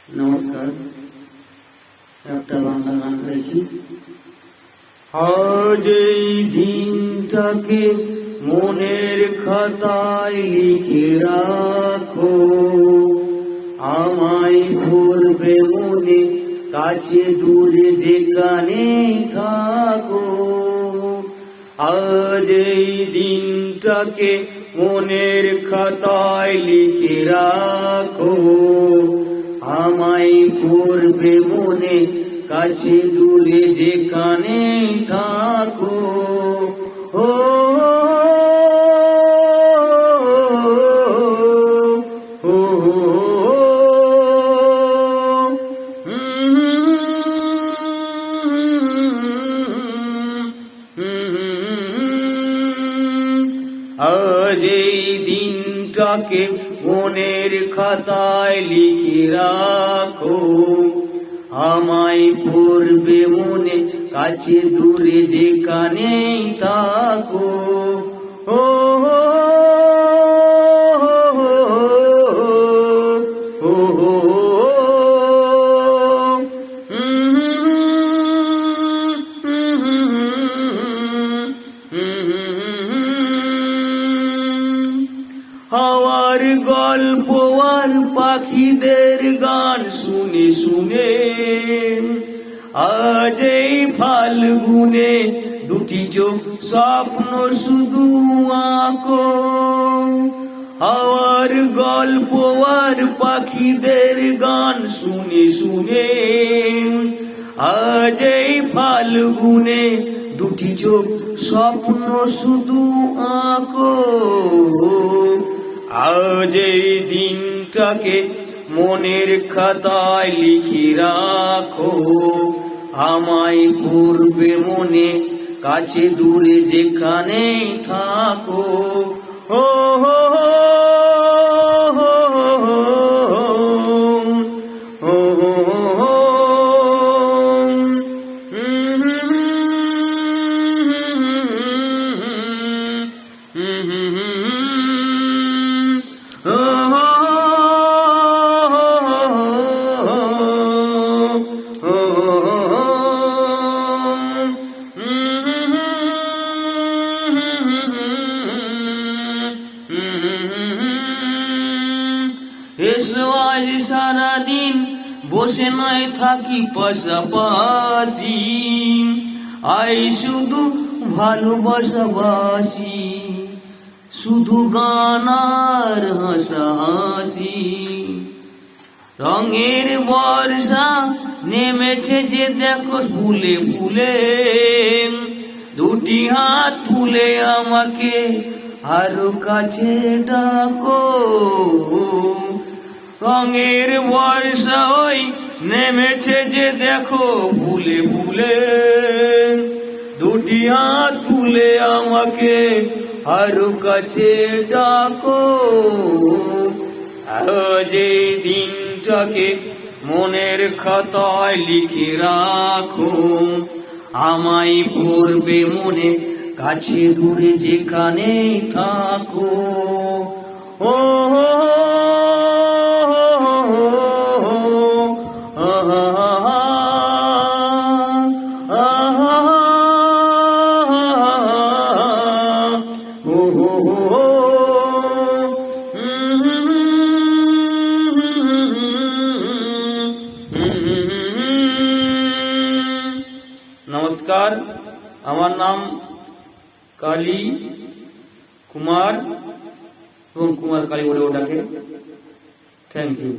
নমস্কার। একটা বাংলা গান গাইছি। আজ এই দিনটাকে মনের খাতায় লিখে রাখো, আমায় ভরবে মনে, কাছে দূরে যেখানে থাকো। আজ এই দিনটাকে মনের খাতায় লিখে রাখো, আমায় পড়বে মনে, কাছে দূরে যেখানে থাকো। ও আজ এই দিনটাকে মনের খাতায় লিখে রাখো, আমায় পড়বে মনে, কাছে দূরে যেখানে থাকো। ও হাওয়ার গল্প আর পাখিদের গান শুনে শুনে আজ এই ফাল্গুনে দুটি চোখ স্বপ্ন শুধু আঁকো। হাওয়ার গল্প আর পাখিদের গান শুনে শুনে আজ এই ফাল্গুনে দুটি চোখ স্বপ্ন শুধু আঁকো। আজ এই দিনটাকে মনের খাতায় লিখে রাখো, আমায় পড়বে মনে, কাছে দূরে যেখানে থাকো। ও হো এসো আজ সারাদিন বসে নয় থাকি পাশাপাশি, আই শুধু ভালোবাসাবাসি, শুধু গান আর হাসাহাসি। রঙের বর্ষা নেমেছে যে দেখো ফুলে ফুলে, দুটি হাত তুলে আমাকে আরো কাছে ডাকো। রঙের বর্ষা ওই নেমেছে যে দেখো ফুলে ফুলে, দুটি হাত তুলে আমাকে আরো কাছে ডাকো। আজ এই দিনটাকে মনের খাতায় লিখে রাখো, আমায় পড়বে মনে, কাছে দূরে যেখানে থাকো। ও নমস্কার, আমার নাম কালী কুমার এবং কুমার কালী বলে ওটাকে। Thank you.